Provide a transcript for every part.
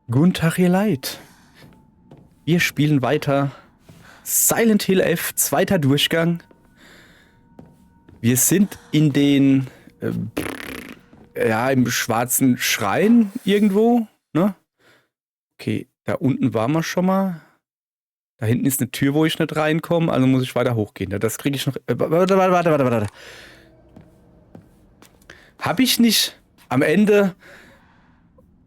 Guten Tag, ihr Leid. Wir spielen weiter Silent Hill F, zweiter Durchgang. Wir sind in den, im schwarzen Schrein irgendwo, ne? Okay, da unten waren wir schon mal. Da hinten ist eine Tür, wo ich nicht reinkomme, also muss ich weiter hochgehen. Das kriege ich noch. Warte. Habe ich nicht am Ende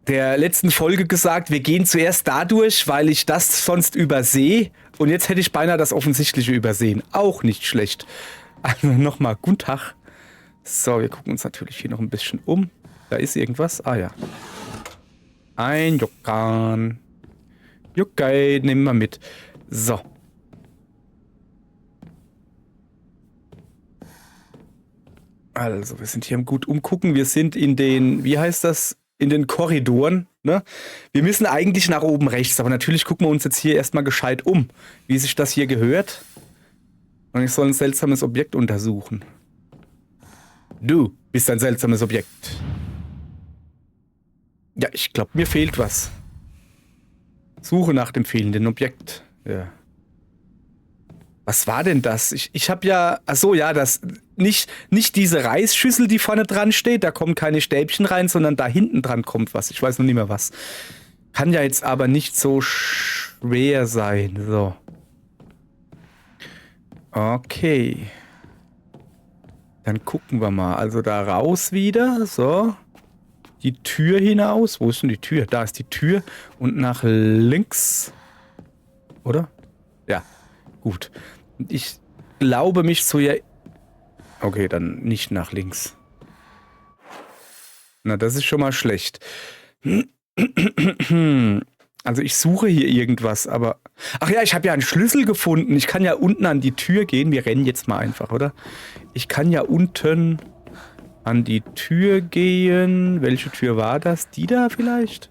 der letzten Folge gesagt, wir gehen zuerst dadurch, weil ich das sonst übersehe. Und jetzt hätte ich beinahe das Offensichtliche übersehen. Auch nicht schlecht. Also nochmal, guten Tag. So, wir gucken uns natürlich hier noch ein bisschen um. Da ist irgendwas. Ah ja. Ein Yokan. Yokai, nehmen wir mit. So. Also, wir sind hier im gut umgucken. Wir sind in den, wie heißt das? In den Korridoren, ne? Wir müssen eigentlich nach oben rechts, aber natürlich gucken wir uns jetzt hier erstmal gescheit um, wie sich das hier gehört. Und ich soll ein seltsames Objekt untersuchen. Du bist ein seltsames Objekt. Ja, ich glaube, mir fehlt was. Suche nach dem fehlenden Objekt. Ja. Was war denn das? Ich habe ja, achso, ja, das, nicht diese Reisschüssel, die vorne dran steht, da kommen keine Stäbchen rein, sondern da hinten dran kommt was. Ich weiß noch nicht mehr was. Kann ja jetzt aber nicht so schwer sein. So. Okay. Dann gucken wir mal. Also da raus wieder. So. Die Tür hinaus. Wo ist denn die Tür? Da ist die Tür. Und nach links. Oder? Ja. Gut. Und ich glaube mich so ja... Okay, dann nicht nach links. Na, das ist schon mal schlecht. Also ich suche hier irgendwas, aber... Ach ja, ich habe ja einen Schlüssel gefunden. Ich kann ja unten an die Tür gehen. Wir rennen jetzt mal einfach, oder? Ich kann ja unten an die Tür gehen. Welche Tür war das? Die da vielleicht?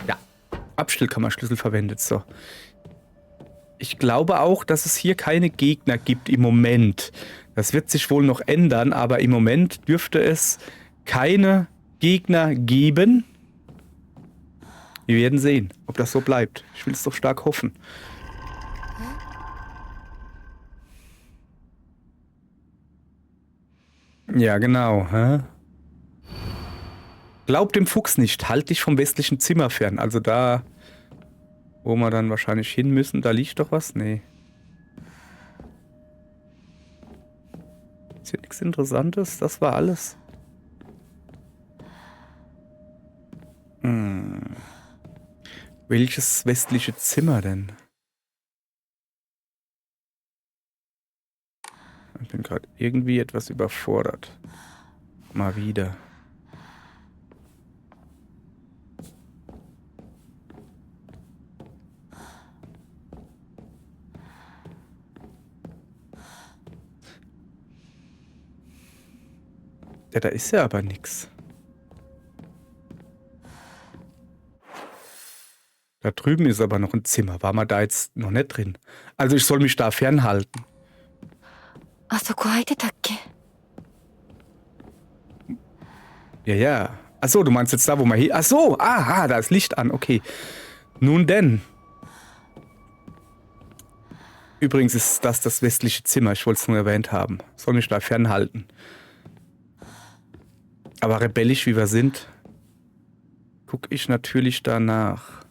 Ja. Abstellkammerschlüssel verwendet, so. Ich glaube auch, dass es hier keine Gegner gibt im Moment. Das wird sich wohl noch ändern, aber im Moment dürfte es keine Gegner geben. Wir werden sehen, ob das so bleibt. Ich will es doch stark hoffen. Ja, genau. Hä? Glaub dem Fuchs nicht. Halt dich vom westlichen Zimmer fern. Also da... Wo wir dann wahrscheinlich hin müssen. Da liegt doch was? Nee. Ist hier nichts Interessantes? Das war alles. Welches westliche Zimmer denn? Ich bin gerade irgendwie etwas überfordert. Mal wieder. Ja, da ist ja aber nichts. Da drüben ist aber noch ein Zimmer. War man da jetzt noch nicht drin? Also ich soll mich da fernhalten. Ja. Achso, du meinst jetzt da, wo man hier... Achso, da ist Licht an. Okay. Nun denn. Übrigens ist das westliche Zimmer. Ich wollte es nur erwähnt haben. Soll mich da fernhalten. Aber rebellisch wie wir sind, gucke ich natürlich danach.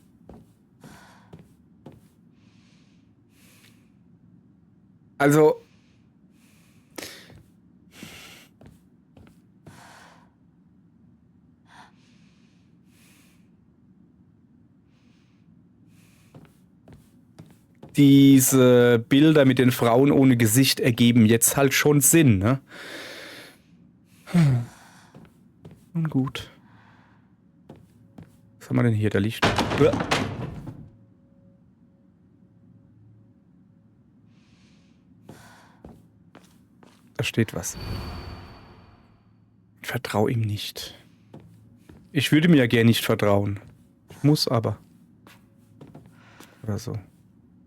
Also... Diese Bilder mit den Frauen ohne Gesicht ergeben jetzt halt schon Sinn, ne? Nun gut. Was haben wir denn hier? Da liegt... Da steht was. Ich vertraue ihm nicht. Ich würde mir ja gern nicht vertrauen. Ich muss aber. Oder so.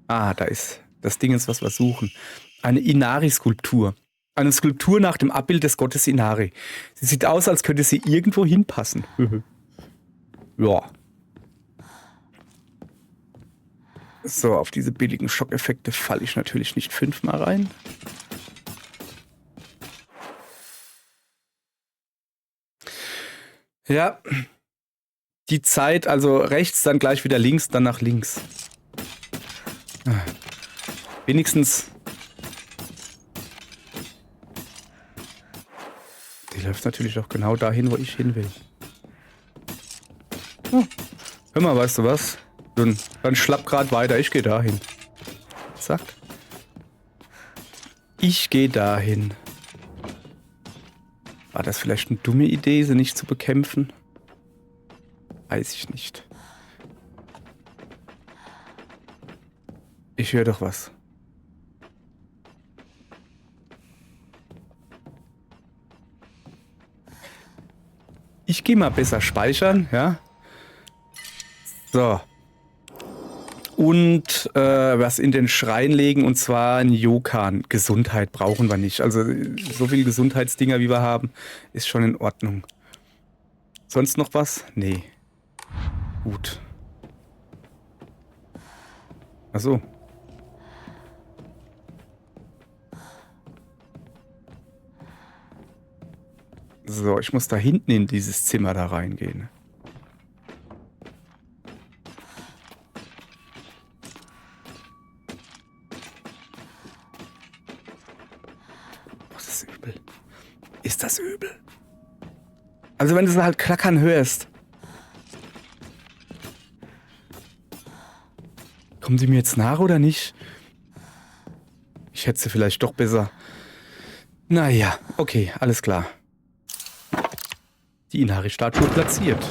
Da ist das Ding, was wir suchen. Eine Inari-Skulptur. Eine Skulptur nach dem Abbild des Gottes Inari. Sie sieht aus, als könnte sie irgendwo hinpassen. Ja. So, auf diese billigen Schockeffekte falle ich natürlich nicht 5-mal rein. Ja. Die Zeit, also rechts, dann gleich wieder links, dann nach links. Wenigstens. Die läuft natürlich auch genau dahin, wo ich hin will. Hör mal, weißt du was? Dann schlapp grad weiter, ich gehe dahin. Zack. Ich gehe dahin. War das vielleicht eine dumme Idee, sie nicht zu bekämpfen? Weiß ich nicht. Ich höre doch was. Ich gehe mal besser speichern, ja. So. Und was in den Schrein legen, und zwar ein Yokan. Gesundheit brauchen wir nicht. Also so viel Gesundheitsdinger, wie wir haben, ist schon in Ordnung. Sonst noch was? Nee. Gut. Ach so. So, ich muss da hinten in dieses Zimmer da reingehen. Oh, das ist übel. Ist das übel? Also wenn du es halt klackern hörst. Kommen sie mir jetzt nach oder nicht? Ich hätte sie vielleicht doch besser. Naja, okay, alles klar. Die Inari-Statue platziert.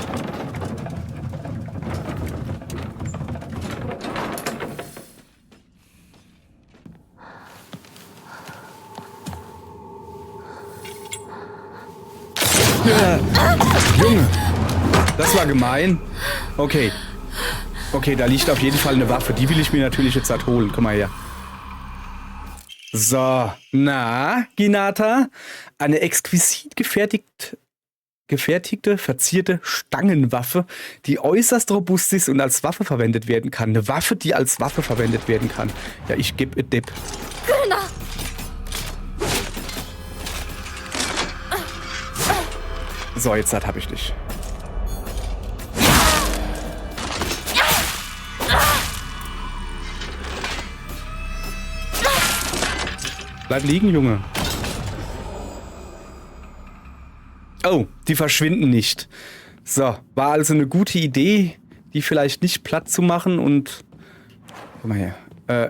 Ja. Junge, das war gemein. Okay. Okay, da liegt auf jeden Fall eine Waffe. Die will ich mir natürlich jetzt halt holen. Komm mal her. So, na, Ginata? Eine exquisit gefertigte, verzierte Stangenwaffe, die äußerst robust ist und als Waffe verwendet werden kann. Eine Waffe, die als Waffe verwendet werden kann. Ja, ich geb a dip. So, jetzt hab ich dich. Bleib liegen, Junge. Oh, die verschwinden nicht. So, war also eine gute Idee, die vielleicht nicht platt zu machen und... Guck mal her.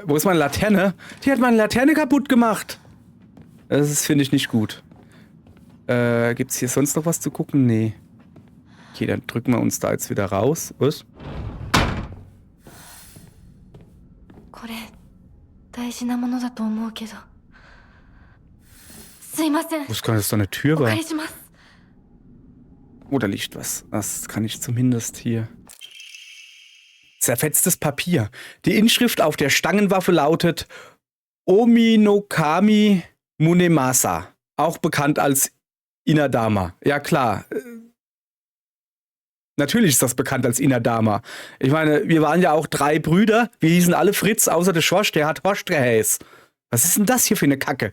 Wo ist meine Laterne? Die hat meine Laterne kaputt gemacht. Das finde ich nicht gut. Gibt's hier sonst noch was zu gucken? Nee. Okay, dann drücken wir uns da jetzt wieder raus. Was? Was kann das, da eine Tür war? Oh, da liegt was. Das kann ich zumindest hier. Zerfetztes Papier. Die Inschrift auf der Stangenwaffe lautet Omi no Kami Munemasa. Auch bekannt als Inadama. Ja, klar. Natürlich ist das bekannt als Inadama. Ich meine, wir waren ja auch 3 Brüder. Wir hießen alle Fritz, außer der Schorsch, der hat Horst geheiß. Was ist denn das hier für eine Kacke?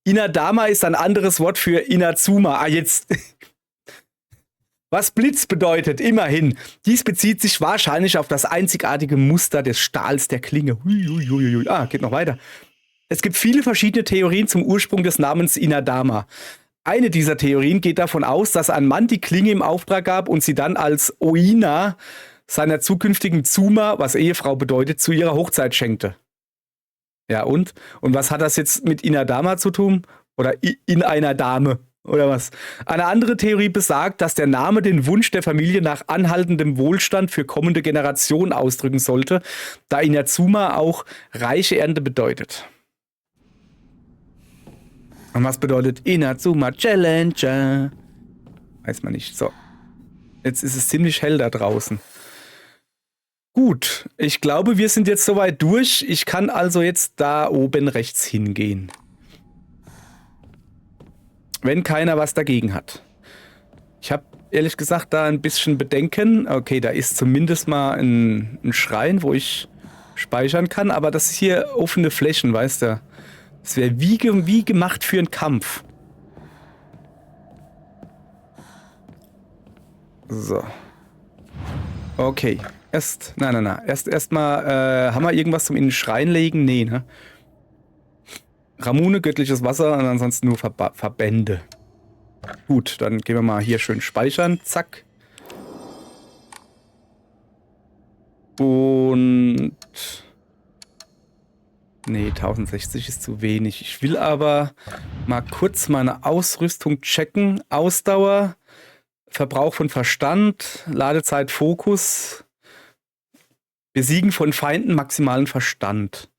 Inadama ist ein anderes Wort für Inazuma. Ah, jetzt. Was Blitz bedeutet, immerhin. Dies bezieht sich wahrscheinlich auf das einzigartige Muster des Stahls der Klinge. Hui. Ah, geht noch weiter. Es gibt viele verschiedene Theorien zum Ursprung des Namens Inadama. Eine dieser Theorien geht davon aus, dass ein Mann die Klinge im Auftrag gab und sie dann als Oina seiner zukünftigen Tsuma, was Ehefrau bedeutet, zu ihrer Hochzeit schenkte. Ja, und? Und was hat das jetzt mit Inadama zu tun? Oder in einer Dame? Oder was? Eine andere Theorie besagt, dass der Name den Wunsch der Familie nach anhaltendem Wohlstand für kommende Generationen ausdrücken sollte, da Inazuma auch reiche Ernte bedeutet. Und was bedeutet Inazuma Challenger? Weiß man nicht. So. Jetzt ist es ziemlich hell da draußen. Gut, ich glaube, wir sind jetzt soweit durch. Ich kann also jetzt da oben rechts hingehen. Wenn keiner was dagegen hat. Ich habe ehrlich gesagt da ein bisschen Bedenken. Okay, da ist zumindest mal ein Schrein, wo ich speichern kann, aber das ist hier offene Flächen, weißt du. Das wäre wie gemacht für einen Kampf. So. Okay. Nein. Erst mal, haben wir irgendwas zum in den Schrein legen? Nee, ne? Ramune, göttliches Wasser und ansonsten nur Verbände. Gut, dann gehen wir mal hier schön speichern. Zack. Und... Nee, 1060 ist zu wenig. Ich will aber mal kurz meine Ausrüstung checken. Ausdauer, Verbrauch von Verstand, Ladezeit, Fokus, Besiegen von Feinden, maximalen Verstand.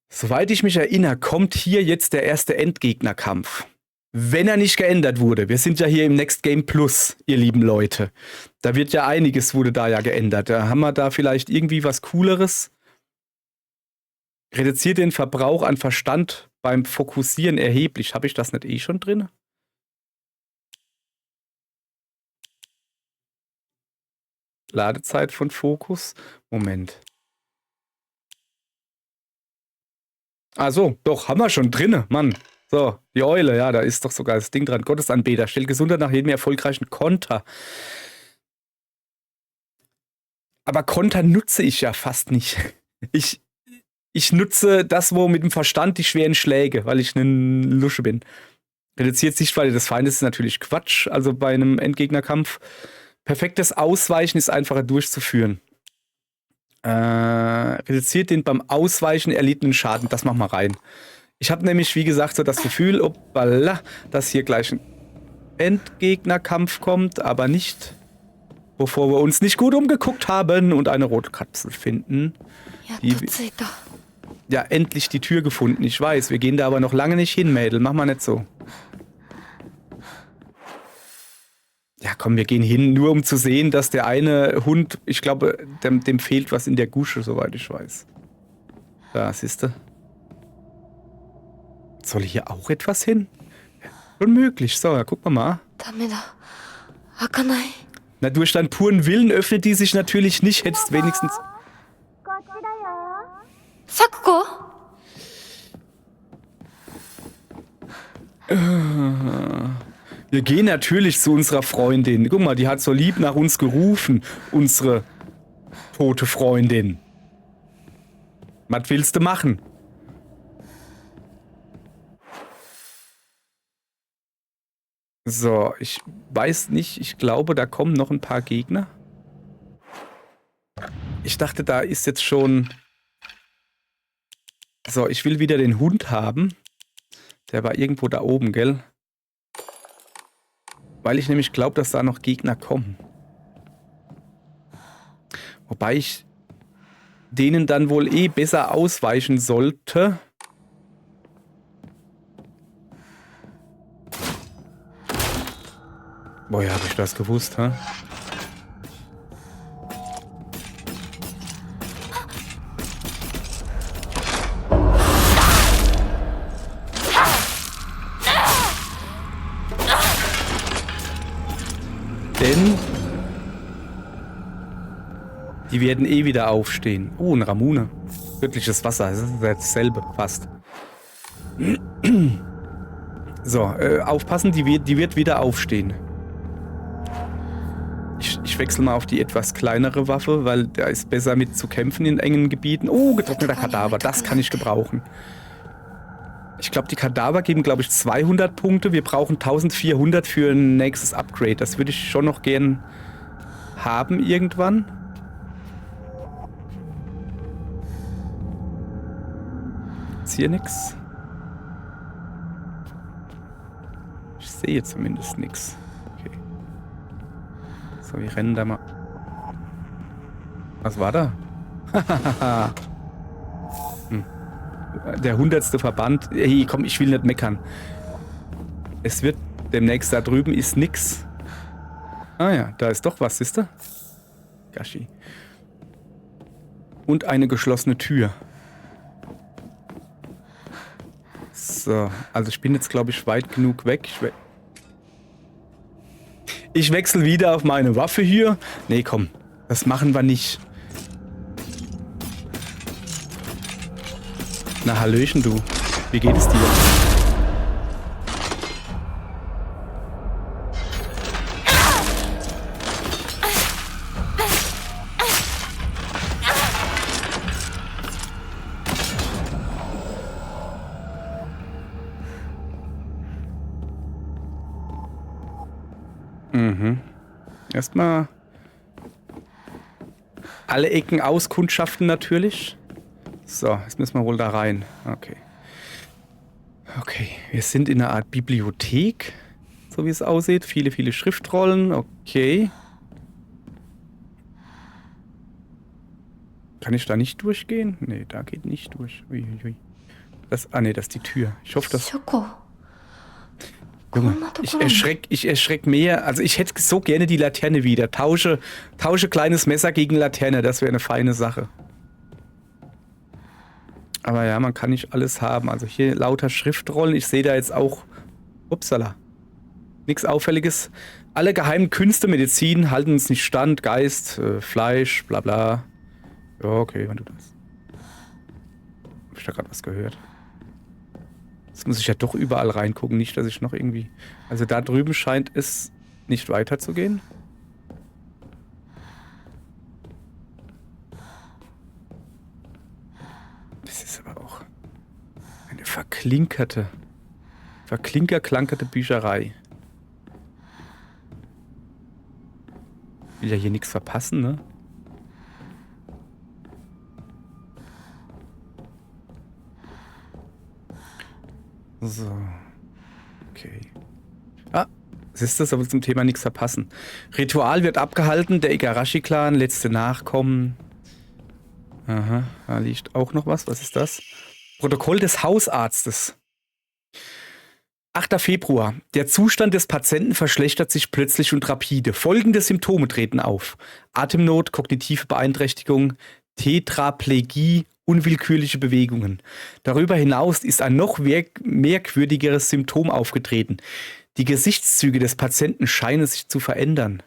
Soweit ich mich erinnere, kommt hier jetzt der erste Endgegnerkampf. Wenn er nicht geändert wurde. Wir sind ja hier im Next Game Plus, ihr lieben Leute. Da wird ja einiges, wurde da ja geändert. Da haben wir da vielleicht irgendwie was Cooleres. Reduziert den Verbrauch an Verstand beim Fokussieren erheblich. Habe ich das nicht eh schon drin? Ladezeit von Fokus. Moment. Ah so, doch, haben wir schon drin, Mann. So, die Eule, ja, da ist doch sogar das Ding dran. Gottesanbeter, stellt Gesundheit nach jedem erfolgreichen Konter. Aber Konter nutze ich ja fast nicht. Ich nutze das, wo mit dem Verstand die schweren Schläge, weil ich eine Lusche bin. Reduziert Sichtweite des Feindes ist natürlich Quatsch. Also bei einem Endgegnerkampf. Perfektes Ausweichen ist einfacher durchzuführen. Reduziert den beim Ausweichen erlittenen Schaden. Das machen wir rein. Ich habe nämlich, wie gesagt, so das Gefühl, opala, dass hier gleich ein Endgegnerkampf kommt, aber nicht, bevor wir uns nicht gut umgeguckt haben und eine rote Kapsel finden. Ja, endlich die Tür gefunden. Ich weiß, wir gehen da aber noch lange nicht hin, Mädel. Mach mal nicht so. Ja, komm, wir gehen hin, nur um zu sehen, dass der eine Hund, ich glaube, dem fehlt was in der Gusche, soweit ich weiß. Da, siehste. Soll hier auch etwas hin? Unmöglich. So, ja, gucken wir mal. Na, durch deinen puren Willen öffnet die sich natürlich nicht. Hättest wenigstens... Sakuko? Wir gehen natürlich zu unserer Freundin. Guck mal, die hat so lieb nach uns gerufen. Unsere tote Freundin. Was willst du machen? So, ich weiß nicht. Ich glaube, da kommen noch ein paar Gegner. Ich dachte, da ist jetzt schon... So, ich will wieder den Hund haben. Der war irgendwo da oben, gell? Weil ich nämlich glaube, dass da noch Gegner kommen. Wobei ich denen dann wohl eh besser ausweichen sollte. Woher habe ich das gewusst, hä? Denn die werden eh wieder aufstehen. Oh, ein Ramune. Göttliches Wasser. Das ist dasselbe, fast. So, aufpassen, die wird wieder aufstehen. Ich wechsle mal auf die etwas kleinere Waffe, weil da ist besser mit zu kämpfen in engen Gebieten. Oh, getrockneter Kadaver. Das kann ich gebrauchen. Ich glaube, die Kadaver geben, glaube ich, 200 Punkte. Wir brauchen 1400 für ein nächstes Upgrade. Das würde ich schon noch gern haben irgendwann. Ist hier nichts? Ich sehe zumindest nichts. Okay. So, wir rennen da mal. Was war da? Der 100. Verband. Hey, komm, ich will nicht meckern. Es wird demnächst da drüben ist nix. Ah ja, da ist doch was, siehst du? Gashi. Und eine geschlossene Tür. So, also ich bin jetzt, glaube ich, weit genug weg. Ich wechsle wieder auf meine Waffe hier. Nee, komm. Das machen wir nicht. Na, Hallöchen, du. Wie geht es dir? Erstmal alle Ecken auskundschaften natürlich. So, jetzt müssen wir wohl da rein. Okay. Okay, wir sind in einer Art Bibliothek, so wie es aussieht. Viele, viele Schriftrollen. Okay. Kann ich da nicht durchgehen? Nee, da geht nicht durch. Uiuiui. Nee, das ist die Tür. Ich hoffe, dass... Junge, ich erschreck mehr. Also ich hätte so gerne die Laterne wieder. Tausche kleines Messer gegen Laterne. Das wäre eine feine Sache. Aber ja, man kann nicht alles haben. Also hier lauter Schriftrollen. Ich sehe da jetzt auch... Upsala. Nichts Auffälliges. Alle geheimen Künste, Medizin halten uns nicht stand. Geist, Fleisch, bla bla. Ja, okay, wenn du das... Hab ich da gerade was gehört? Jetzt muss ich ja doch überall reingucken, nicht, dass ich noch irgendwie... Also da drüben scheint es nicht weiterzugehen. Das ist aber auch eine verklinkerklankerte Bücherei. Will ja hier nichts verpassen, ne? So. Okay. Siehst du, das aber zum Thema nichts verpassen. Ritual wird abgehalten, der Igarashi-Clan, letzte Nachkommen. Aha, da liegt auch noch was. Was ist das? Protokoll des Hausarztes. 8. Februar. Der Zustand des Patienten verschlechtert sich plötzlich und rapide. Folgende Symptome treten auf. Atemnot, kognitive Beeinträchtigung, Tetraplegie, unwillkürliche Bewegungen. Darüber hinaus ist ein noch merkwürdigeres Symptom aufgetreten. Die Gesichtszüge des Patienten scheinen sich zu verändern.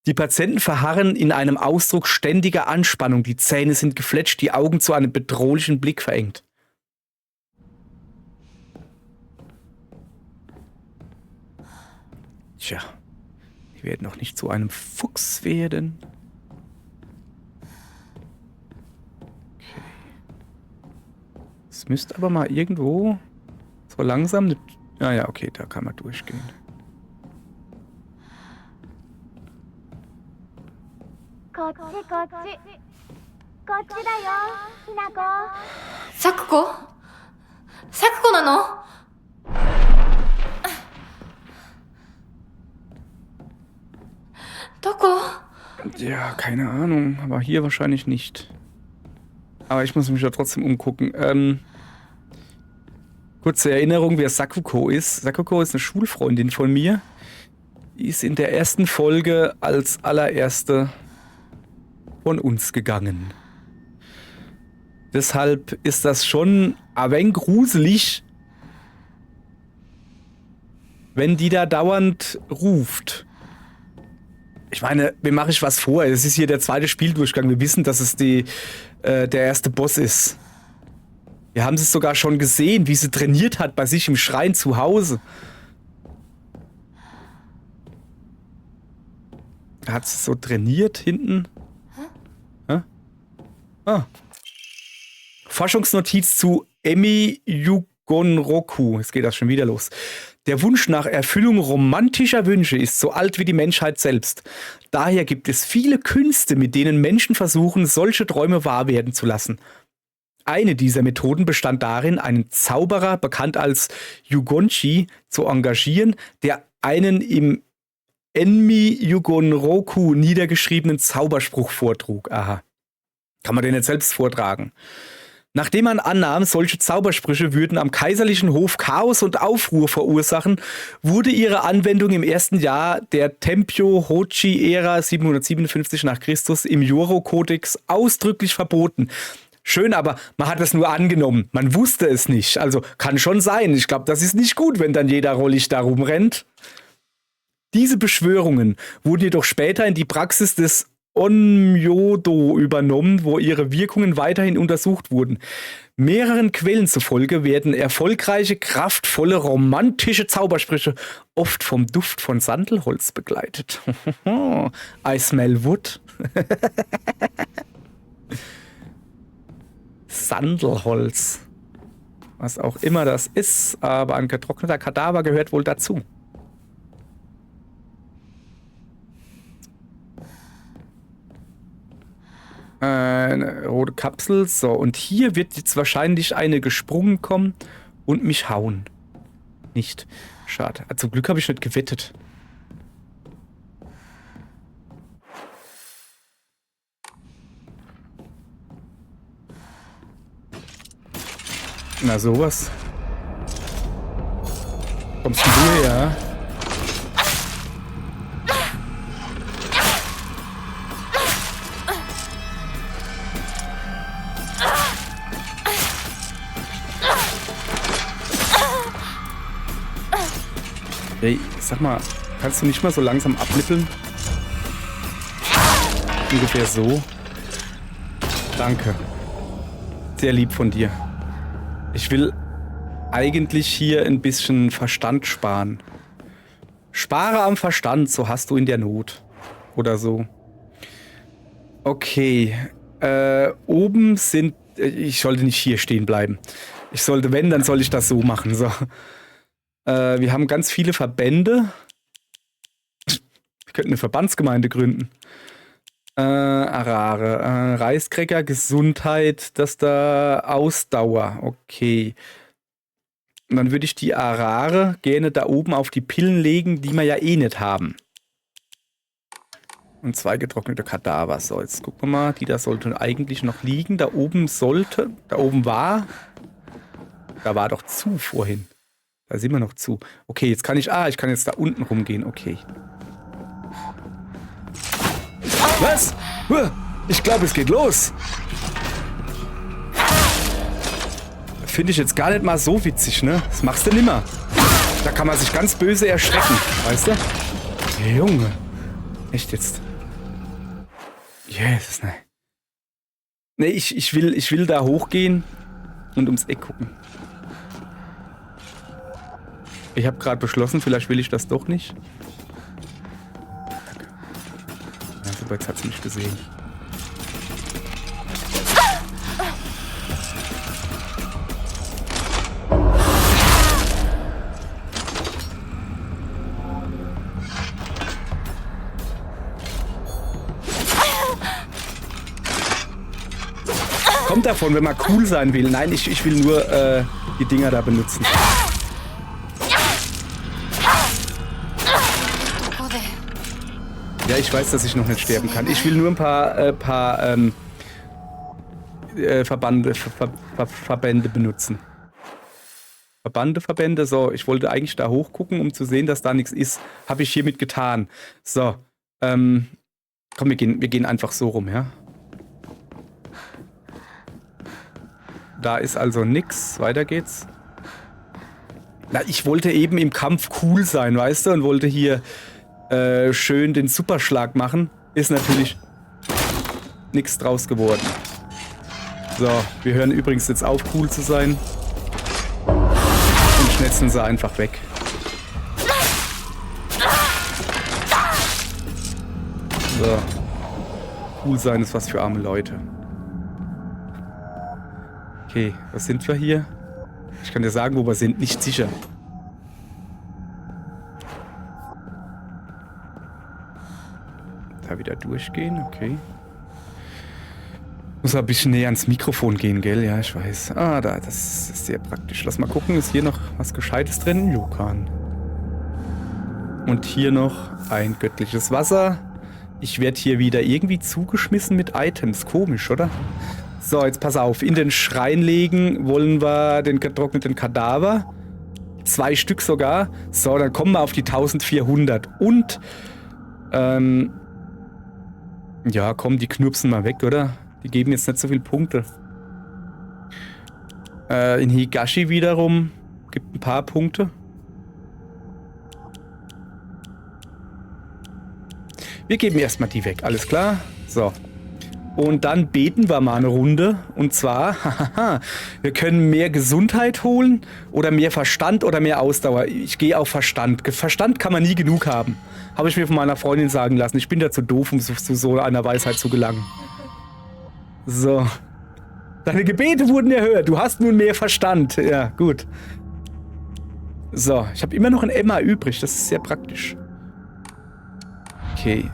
Die Patienten verharren in einem Ausdruck ständiger Anspannung. Die Zähne sind gefletscht, die Augen zu einem bedrohlichen Blick verengt. Tja, die werden noch nicht zu einem Fuchs werden. Es müsste aber mal irgendwo so langsam... Ja, okay, da kann man durchgehen. Sakuko? Sakuko nano? Doko? Ja, keine Ahnung, aber hier wahrscheinlich nicht. Aber ich muss mich ja trotzdem umgucken. Kurze Erinnerung, wer Sakuko ist. Sakuko ist eine Schulfreundin von mir. Die ist in der ersten Folge als allererste von uns gegangen. Deshalb ist das schon ein wenig gruselig, wenn die da dauernd ruft. Ich meine, wem mache ich was vor? Es ist hier der zweite Spieldurchgang. Wir wissen, dass es der erste Boss ist. Wir haben es sogar schon gesehen, wie sie trainiert hat bei sich im Schrein zu Hause. Da hat sie so trainiert hinten. Hä? Ah. Forschungsnotiz zu Emi Yugonroku. Jetzt geht das schon wieder los. Der Wunsch nach Erfüllung romantischer Wünsche ist so alt wie die Menschheit selbst. Daher gibt es viele Künste, mit denen Menschen versuchen, solche Träume wahr werden zu lassen. Eine dieser Methoden bestand darin, einen Zauberer, bekannt als Yugonchi, zu engagieren, der einen im Enmi Yugonroku niedergeschriebenen Zauberspruch vortrug. Aha. Kann man den jetzt selbst vortragen? Nachdem man annahm, solche Zaubersprüche würden am kaiserlichen Hof Chaos und Aufruhr verursachen, wurde ihre Anwendung im ersten Jahr der Tempyo-Hochi-Ära 757 nach Christus im Joro-Kodex ausdrücklich verboten. Schön, aber man hat es nur angenommen. Man wusste es nicht. Also kann schon sein. Ich glaube, das ist nicht gut, wenn dann jeder rollig da rumrennt. Diese Beschwörungen wurden jedoch später in die Praxis des Onmyodo übernommen, wo ihre Wirkungen weiterhin untersucht wurden. Mehreren Quellen zufolge werden erfolgreiche, kraftvolle, romantische Zaubersprüche oft vom Duft von Sandelholz begleitet. I smell wood. Sandelholz. Was auch immer das ist, aber ein getrockneter Kadaver gehört wohl dazu. Eine rote Kapsel. So, und hier wird jetzt wahrscheinlich eine gesprungen kommen und mich hauen. Nicht. Schade. Zum Glück habe ich nicht gewettet. Na sowas. Kommst du her? Hey, sag mal, kannst du nicht mal so langsam abnippeln? Ungefähr so. Danke. Sehr lieb von dir. Ich will eigentlich hier ein bisschen Verstand sparen. Spare am Verstand, so hast du in der Not. Oder so. Okay. Oben sind... Ich sollte nicht hier stehen bleiben. Ich sollte, wenn, dann soll ich das so machen. So. Wir haben ganz viele Verbände. Wir könnten eine Verbandsgemeinde gründen. Arare. Reiskräcker, Gesundheit, das da Ausdauer. Okay. Und dann würde ich die Arare gerne da oben auf die Pillen legen, die wir ja eh nicht haben. Und 2 getrocknete Kadaver. So, jetzt gucken wir mal. Die da sollten eigentlich noch liegen. Da oben sollte... Da oben war... Da war doch zu vorhin. Da sind wir noch zu. Okay, jetzt kann ich... ich kann jetzt da unten rumgehen. Okay. Was? Ich glaube, es geht los. Finde ich jetzt gar nicht mal so witzig, ne? Das machst du nimmer. Da kann man sich ganz böse erschrecken, weißt du? Junge. Echt jetzt? Yes, ne. Ne, ich will da hochgehen und ums Eck gucken. Ich habe gerade beschlossen, vielleicht will ich das doch nicht. Ja, super, jetzt hat sie mich gesehen. Kommt davon, wenn man cool sein will. Nein, ich will nur die Dinger da benutzen. Ja, ich weiß, dass ich noch nicht sterben kann. Ich will nur ein paar Verbände benutzen. Verbände. So, ich wollte eigentlich da hochgucken, um zu sehen, dass da nichts ist. Habe ich hiermit getan. So, komm, wir gehen einfach so rum, ja? Da ist also nix. Weiter geht's. Na, ich wollte eben im Kampf cool sein, weißt du? Und wollte hier schön den Superschlag machen. Ist natürlich nichts draus geworden. So, wir hören übrigens jetzt auf, cool zu sein. Und schnetzeln sie einfach weg. So. Cool sein ist was für arme Leute. Okay, was sind wir hier? Ich kann dir sagen, wo wir sind. Nicht sicher. Da wieder durchgehen, okay. Muss ein bisschen näher ans Mikrofon gehen, gell? Ja, ich weiß. Das ist sehr praktisch. Lass mal gucken, ist hier noch was Gescheites drin? Lukan. Und hier noch ein göttliches Wasser. Ich werde hier wieder irgendwie zugeschmissen mit Items. Komisch, oder? So, jetzt pass auf. In den Schrein legen wollen wir den getrockneten Kadaver. 2 Stück sogar. So, dann kommen wir auf die 1400. Und, ja, komm, die knurpsen mal weg, oder? Die geben jetzt nicht so viele Punkte. In Higashi wiederum gibt ein paar Punkte. Wir geben erstmal die weg, alles klar? So. Und dann beten wir mal eine Runde. Und zwar, hahaha, wir können mehr Gesundheit holen oder mehr Verstand oder mehr Ausdauer. Ich gehe auf Verstand. Verstand kann man nie genug haben. Habe ich mir von meiner Freundin sagen lassen. Ich bin da zu doof, um zu so einer Weisheit zu gelangen. So. Deine Gebete wurden erhört. Du hast nun mehr Verstand. Ja, gut. So, ich habe immer noch ein Emma übrig. Das ist sehr praktisch. Okay.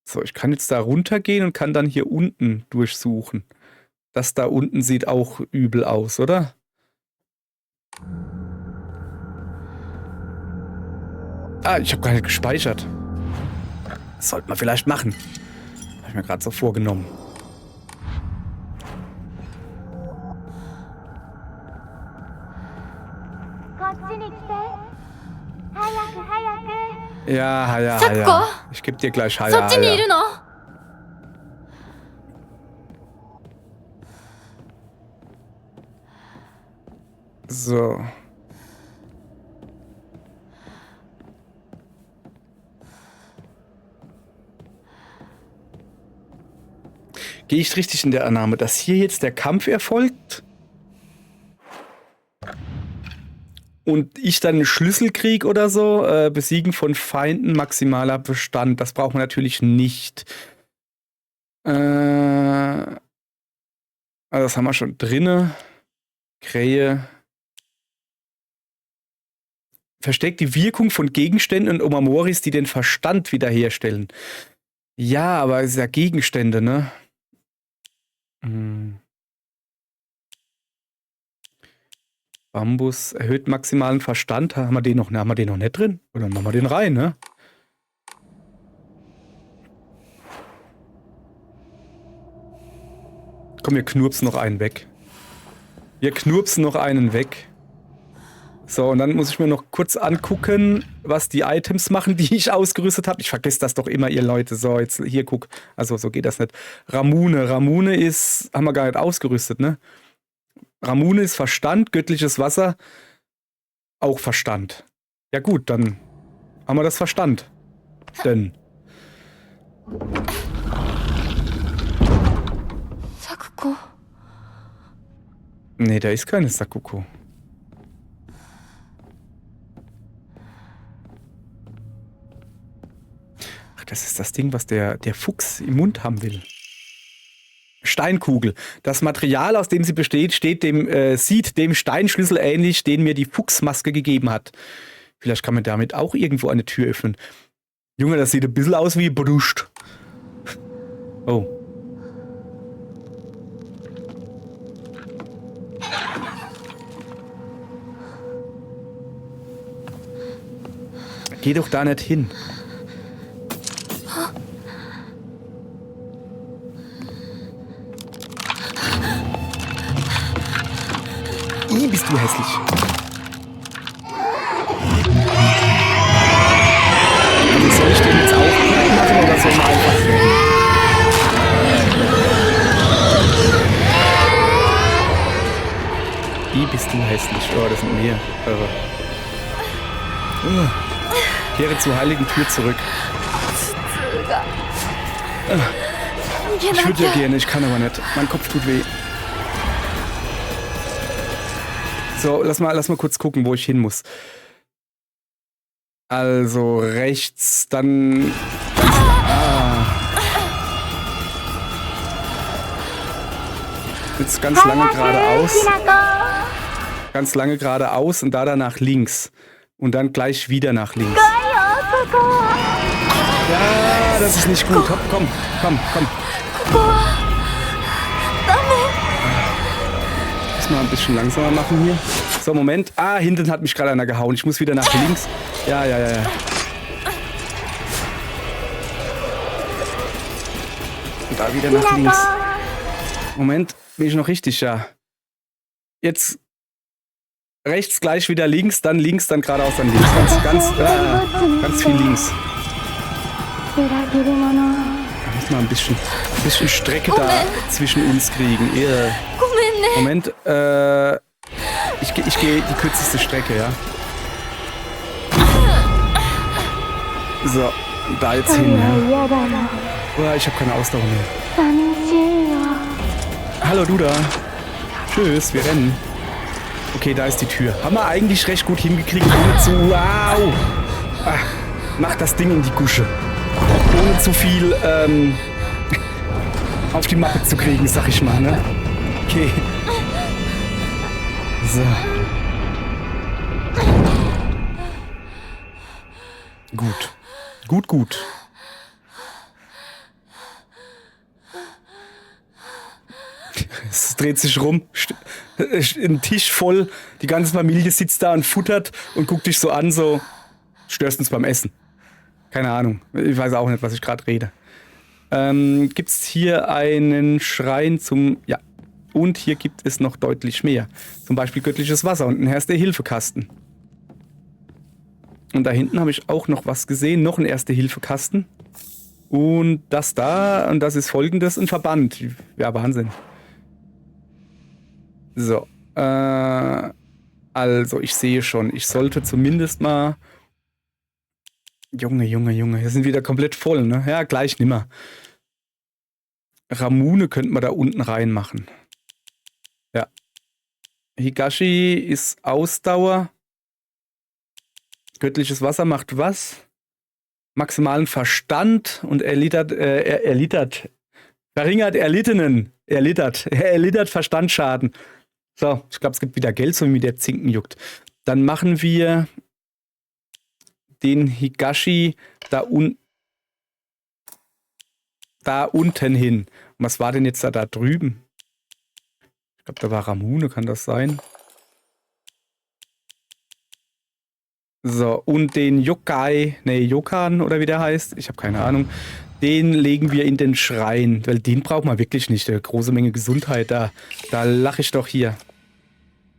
So, ich kann jetzt da runtergehen und kann dann hier unten durchsuchen. Das da unten sieht auch übel aus, oder? Ah, ich habe gar nicht gespeichert. Das sollte man vielleicht machen. Habe ich mir gerade so vorgenommen. Ja, ja, Sakuko? ja. Ich geb dir gleich Haya, そっちにい Haya. るの？ So. Gehe ich richtig in der Annahme, dass hier jetzt der Kampf erfolgt? Und ich dann einen Schlüssel krieg oder so? Besiegen von Feinden, maximaler Bestand. Das braucht man natürlich nicht. Also das haben wir schon drinne. Krähe. Versteckt die Wirkung von Gegenständen und Omamoris, die den Verstand wiederherstellen. Ja, aber es ist ja Gegenstände, ne? Bambus erhöht maximalen Verstand. Haben wir den noch nicht drin? Oder machen wir den rein, ne? Komm, wir knurpsen noch einen weg. Wir knurpsen noch einen weg. So, und dann muss ich mir noch kurz angucken, was die Items machen, die ich ausgerüstet habe. Ich vergesse das doch immer, ihr Leute. So, jetzt hier guck. Also, so geht das nicht. Ramune. Ramune ist, haben wir gar nicht ausgerüstet, ne? Ramune ist Verstand, göttliches Wasser, auch Verstand. Ja gut, dann haben wir das Verstand. Denn. Sakuko. Nee, da ist keine Sakuko. Ach, das ist das Ding, was der Fuchs im Mund haben will. Steinkugel. Das Material, aus dem sie besteht, sieht dem Steinschlüssel ähnlich, den mir die Fuchsmaske gegeben hat. Vielleicht kann man damit auch irgendwo eine Tür öffnen. Junge, das sieht ein bisschen aus wie Brust. Oh. Geh doch da nicht hin. Bist du hässlich. Also soll ich den jetzt auch machen oder soll man einfach rennen? Wie bist du hässlich? Oh, das sind mehr. Kehre zur heiligen Tür zurück. Ich würde ja gerne, ich kann aber nicht. Mein Kopf tut weh. So, lass mal kurz gucken, wo ich hin muss. Also rechts, dann... Jetzt ganz lange geradeaus. Ganz lange geradeaus und da danach links. Und dann gleich wieder nach links. Ja, das ist nicht gut. Komm. Mal ein bisschen langsamer machen hier. So, Moment. Ah, hinten hat mich gerade einer gehauen. Ich muss wieder nach links. Ja. Und da wieder nach links. Moment, bin ich noch richtig, ja. Jetzt rechts gleich wieder links, dann geradeaus, dann links. Ganz viel links. Da müssen wir ein bisschen Strecke da zwischen uns kriegen. Moment, ich gehe die kürzeste Strecke, ja. So, da jetzt hin, ja. Oh, ich habe keine Ausdauer mehr. Hallo, du da. Tschüss, wir rennen. Okay, da ist die Tür. Haben wir eigentlich recht gut hingekriegt, ohne zu... Wow! Ah, mach das Ding in die Gusche. Ohne zu viel, auf die Mappe zu kriegen, sag ich mal, ne? Okay. So. Gut. Gut. Es dreht sich rum. Ein Tisch voll. Die ganze Familie sitzt da und futtert und guckt dich so an, so... Störst uns beim Essen. Keine Ahnung. Ich weiß auch nicht, was ich gerade rede. Gibt's hier einen Schrein zum... Ja. Und hier gibt es noch deutlich mehr. Zum Beispiel göttliches Wasser und ein Erste-Hilfe-Kasten. Und da hinten habe ich auch noch was gesehen. Noch ein Erste-Hilfe-Kasten. Und das da, und das ist folgendes, ein Verband. Ja, Wahnsinn. So. Also, ich sehe schon. Ich sollte zumindest mal... Junge. Wir sind wieder komplett voll, ne? Ja, gleich nimmer. Ramune könnten wir da unten reinmachen. Ja. Higashi ist Ausdauer. Göttliches Wasser macht was? Maximalen Verstand und erlittert Verstandsschaden. So, ich glaube, es gibt wieder Geld, so wie mir der Zinken juckt. Dann machen wir den Higashi da unten hin. Und was war denn jetzt da drüben? Ich glaube, da war Ramune, kann das sein? So, und den Yokan oder wie der heißt, ich habe keine Ahnung, den legen wir in den Schrein, weil den braucht man wirklich nicht, eine große Menge Gesundheit, da lache ich doch hier.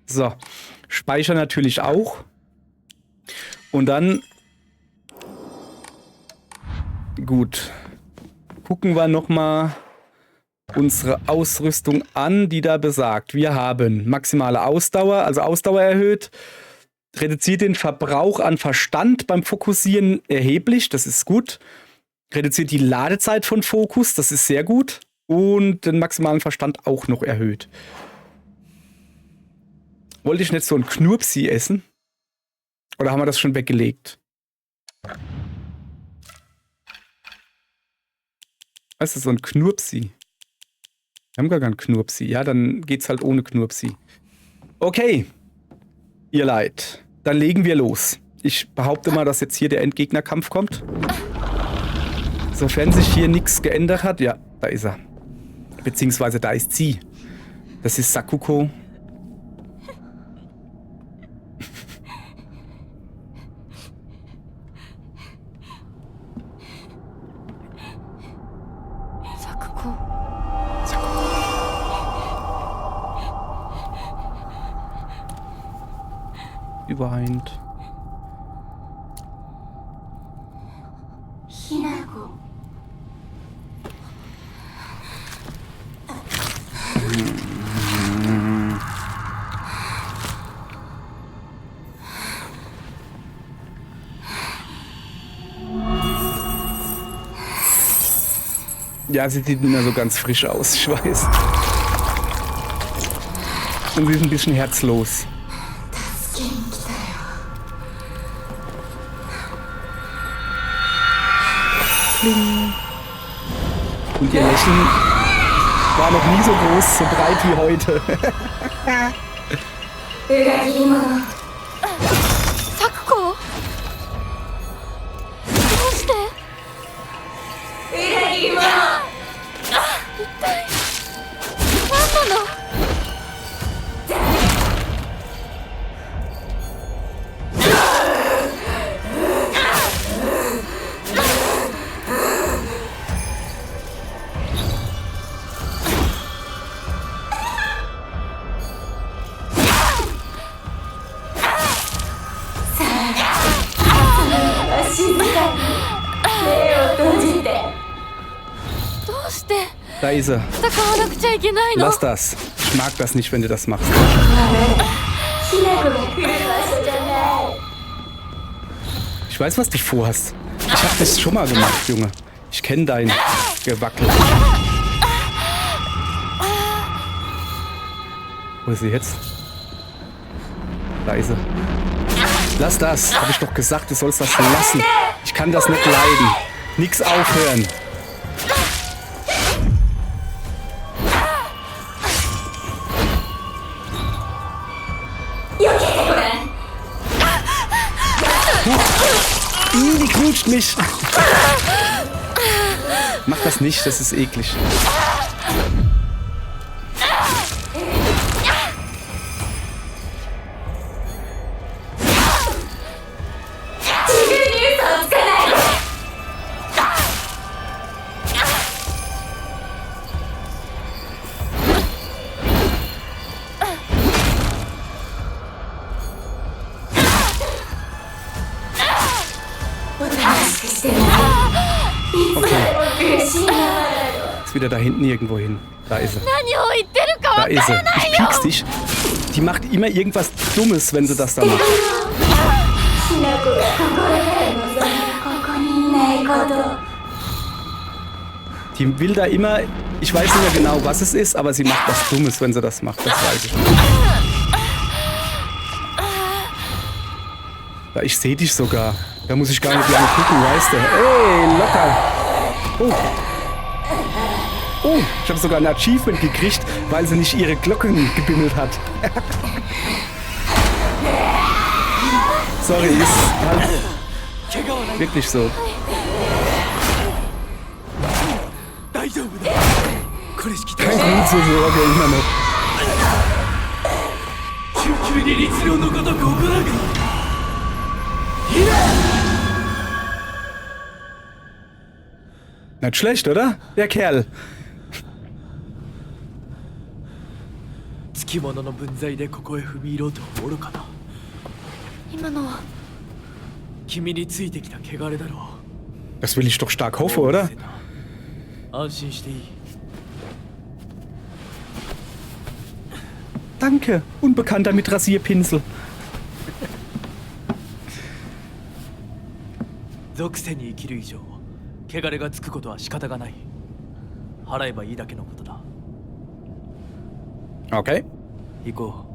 So, Speicher natürlich auch. Und dann, gut, gucken wir nochmal unsere Ausrüstung an, die da besagt. Wir haben maximale Ausdauer, also Ausdauer erhöht, reduziert den Verbrauch an Verstand beim Fokussieren erheblich, das ist gut. Reduziert die Ladezeit von Fokus, das ist sehr gut. Und den maximalen Verstand auch noch erhöht. Wollte ich nicht so ein Knurpsi essen? Oder haben wir das schon weggelegt? Was ist so ein Knurpsi? Wir haben gar keinen Knurpsi. Ja, dann geht's halt ohne Knurpsi. Okay. Ihr Leid. Dann legen wir los. Ich behaupte mal, dass jetzt hier der Endgegnerkampf kommt. Sofern sich hier nichts geändert hat. Ja, da ist er. Beziehungsweise da ist sie. Das ist Sakuko. Weint. Hinako. Ja, sie sieht nicht mehr so ganz frisch aus, ich weiß. Und sie ist ein bisschen herzlos. Und ihr Lächeln war noch nie so groß, so breit wie heute. Sakuko! どうして？裏切り者！一体何なの？Da ist er. Lass das. Ich mag das nicht, wenn du das machst. きなこが来る場所じゃない。 Ich weiß, was du vorhast. Ich hab das schon mal gemacht, Junge. Ich kenne dein Gewackel. Wo ist sie jetzt? Da ist sie. Lass das. Hab ich doch gesagt, du sollst das lassen. Ich kann das nicht leiden. Nix aufhören. Die knutscht mich. Mach das nicht, das ist eklig. Ist wieder da hinten irgendwo hin. Da ist sie. 何を言ってるか Da わ ist か sie. らない Ich よ。 piek's dich. Die macht immer irgendwas Dummes, wenn sie das da macht. きなこが心から望むここにいないこと。 Die will da immer, ich weiß nicht mehr genau, was es ist, aber sie macht was Dummes, wenn sie das macht. Das weiß ich. Ja, ich sehe dich sogar. Da muss ich gar nicht lange gucken, weißt du. Ey, locker. Oh. Oh, ich habe sogar ein Achievement gekriegt, weil sie nicht ihre Glocken gebimmelt hat. Sorry, ist halt wirklich so. Kein Grund zur Sorge, immer noch. Nicht schlecht, oder? Der Kerl. つきものの分際でここへ踏み入ろうと愚かな。今のは君についてきた汚れだろう。 Das will ich doch stark hoffen, oder? 安心していい。 Danke, Unbekannter mit Rasierpinsel. 属性に生きる以上、汚れがつくことは仕方がない。払えばいいだけのことだ。 Okay. 行こ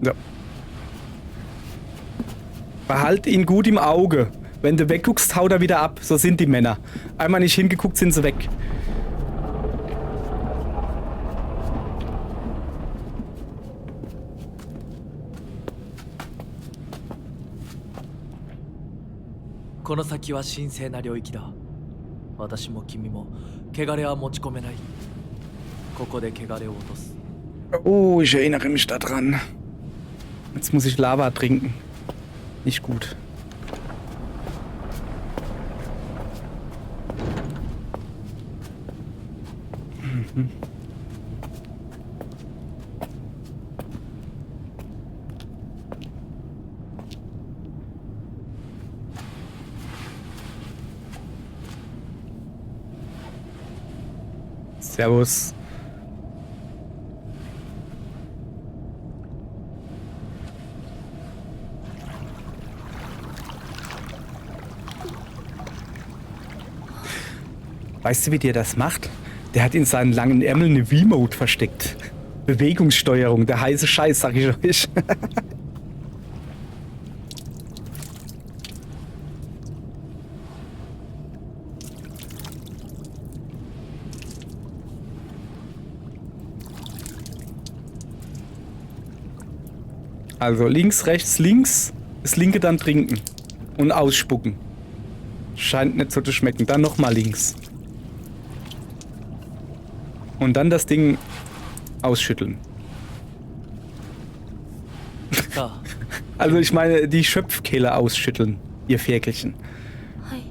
So. Behalt ihn gut im Auge. Wenn du wegguckst, haut er wieder ab. So sind die Männer. Einmal nicht hingeguckt, sind sie weg.う。この先は神聖な領域だ。私も君も汚れは持ち込めない。ここで汚れを落とす。 Oh, ich erinnere mich daran. Jetzt muss ich Lava trinken. Nicht gut. Mhm. Servus. Weißt du, wie der das macht? Der hat in seinen langen Ärmeln eine V-Mode versteckt. Bewegungssteuerung, der heiße Scheiß, sag ich euch. Also links, rechts, links. Das linke dann trinken. Und ausspucken. Scheint nicht so zu schmecken. Dann nochmal links. Und dann das Ding ausschütteln. さあ、 Also ich meine, die Schöpfkehle ausschütteln, ihr Ferkelchen. はい。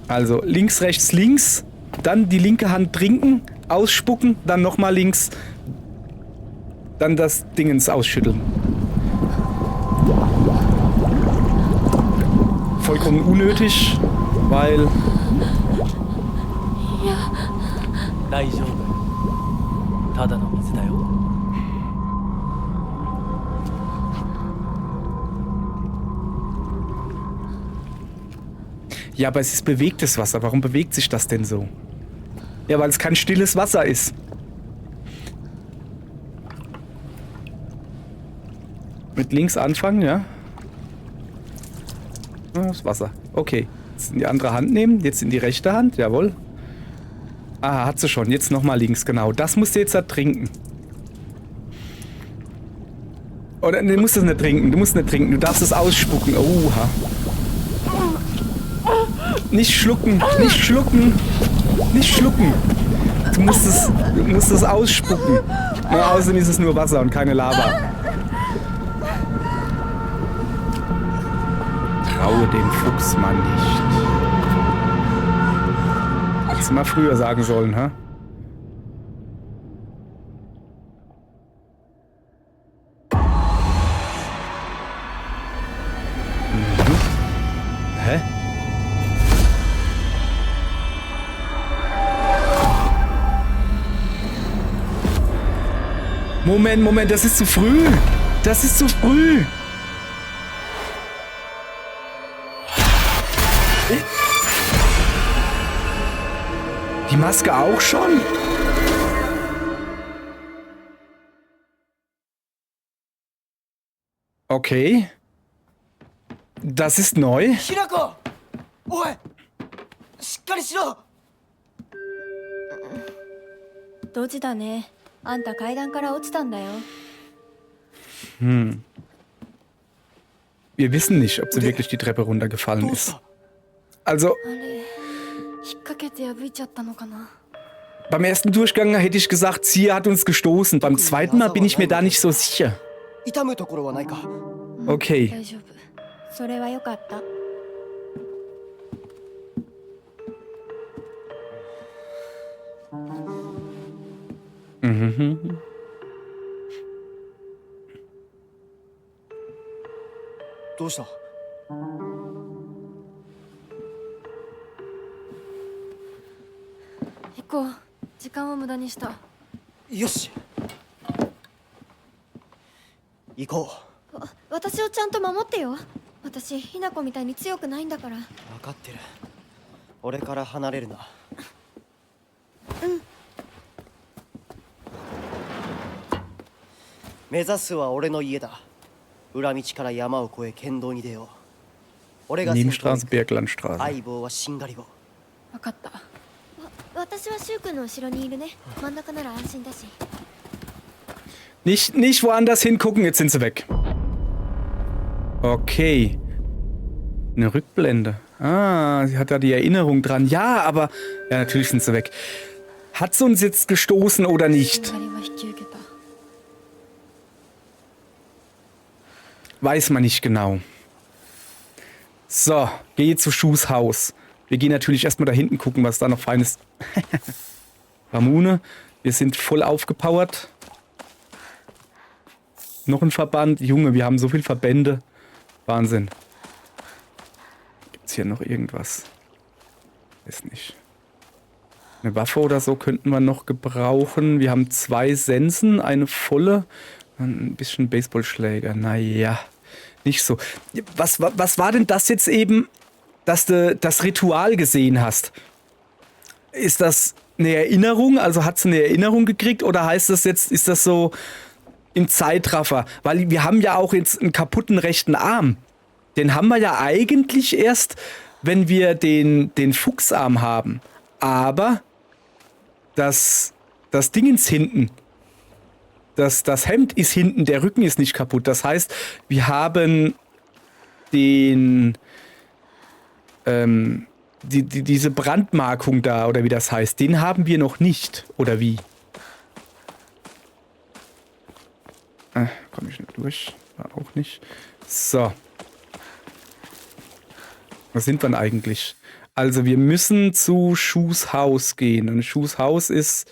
Also links, rechts, links. Dann die linke Hand trinken, ausspucken, dann nochmal links. Dann das Dingens ausschütteln. Vollkommen unnötig, weil... 大丈夫。ただの水だよ。 Ja, aber es ist bewegtes Wasser. Warum bewegt sich das denn so? Ja, weil es kein stilles Wasser ist. Mit links anfangen, ja? Das Wasser. Okay. Jetzt in die andere Hand nehmen. Jetzt in die rechte Hand. Jawohl. Ah, hat sie schon. Jetzt nochmal links, genau. Das musst du jetzt da trinken. Oder du musst es nicht trinken. Du musst nicht trinken. Du darfst es ausspucken. Oha. Nicht schlucken. Nicht schlucken. Nicht schlucken. Du musst es ausspucken. Ja, außerdem ist es nur Wasser und keine Lava. Traue dem Fuchsmann nicht. Hättest du mal früher sagen sollen, hä? Hä? Moment, das ist zu früh. Das ist zu früh. Die Maske auch schon? Okay. Das ist neu. ひなこ、おい、しっかりしろ。ドジだね。あんた階段から落ちたんだよ。Wir wissen nicht, ob sie wirklich die Treppe runtergefallen ist. Also, あれ、引っ掛けて破いちゃったのかな。 beim ersten Durchgang hätte ich gesagt, sie hat uns gestoßen. Beim zweiten Mal bin ich mir da nicht so sicher. 痛むところはないか。 Okay. 大丈夫。それはよかった。 Mhm. どうした？ 行こう。時間を無駄にした。よし。行こう。私をちゃんと守ってよ。私、ひなこみたいに強くないんだから。分かってる。俺から離れるな。目指すは俺の家だ。裏道から山を越え県道に出よう。俺が先頭に Nebenstraße, Berglandstraße. 相棒はしんがりを。分かった。私はシュウ君の後ろにいるね。真ん中なら安心だし。 Nicht woanders hingucken, jetzt sind sie weg. Okay. Eine Rückblende. Ah, sie hat da die Erinnerung dran. Ja, aber... Ja, natürlich sind sie weg. Hat sie uns jetzt gestoßen oder nicht? しんがりは引き受けた。 Weiß man nicht genau. So, gehe zu Schuhs Haus. Wir gehen natürlich erstmal da hinten gucken, was da noch Feines... Ramune, wir sind voll aufgepowert. Noch ein Verband. Junge, wir haben so viele Verbände. Wahnsinn. Gibt's hier noch irgendwas? Weiß nicht. Eine Waffe oder so könnten wir noch gebrauchen. Wir haben 2 Sensen, eine volle und ein bisschen Baseballschläger. Naja, nicht so. Was war denn das jetzt eben, dass du das Ritual gesehen hast? Ist das eine Erinnerung? Also hat sie eine Erinnerung gekriegt? Oder heißt das jetzt, ist das so im Zeitraffer? Weil wir haben ja auch jetzt einen kaputten rechten Arm. Den haben wir ja eigentlich erst, wenn wir den Fuchsarm haben. Aber das Dingens hinten, das Hemd ist hinten, der Rücken ist nicht kaputt. Das heißt, wir haben diese Brandmarkung da, oder wie das heißt, den haben wir noch nicht. Oder wie? Komme ich nicht durch? War auch nicht. So. Was sind wir denn eigentlich? Also wir müssen zu Schuhs Haus gehen. Und Schuhs Haus ist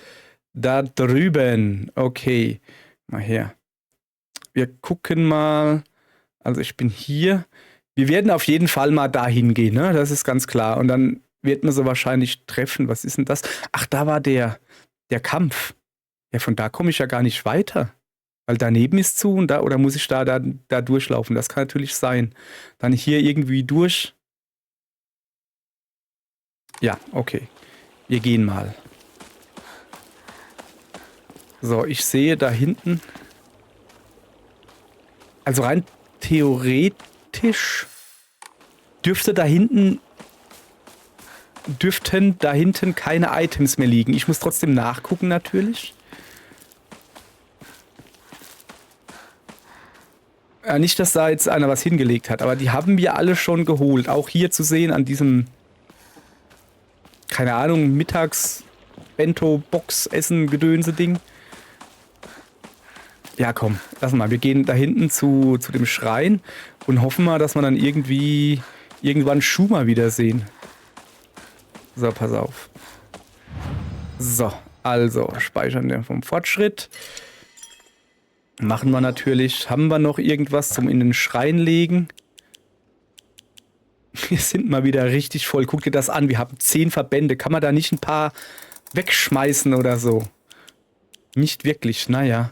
da drüben. Okay. Mal her. Wir gucken mal. Also ich bin hier. Wir werden auf jeden Fall mal dahin gehen, ne? Das ist ganz klar. Und dann wird man sie wahrscheinlich treffen. Was ist denn das? Ach, da war der Kampf. Ja, von da komme ich ja gar nicht weiter. Weil daneben ist zu und da, oder muss ich da durchlaufen? Das kann natürlich sein. Dann hier irgendwie durch. Ja, okay. Wir gehen mal. So, ich sehe da hinten. Also rein theoretisch dürften da hinten keine Items mehr liegen. Ich muss trotzdem nachgucken natürlich. Ja, nicht, dass da jetzt einer was hingelegt hat, aber die haben wir alle schon geholt. Auch hier zu sehen an diesem, keine Ahnung, Mittags-Bento-Box-Essen-Gedönse-Ding. Ja, komm, lass mal. Wir gehen da hinten zu dem Schrein und hoffen mal, dass wir dann irgendwann Shu mal wiedersehen. So, pass auf. So, also speichern wir vom Fortschritt. Machen wir natürlich. Haben wir noch irgendwas zum in den Schrein legen? Wir sind mal wieder richtig voll. Guck dir das an. Wir haben 10 Verbände. Kann man da nicht ein paar wegschmeißen oder so? Nicht wirklich. Naja.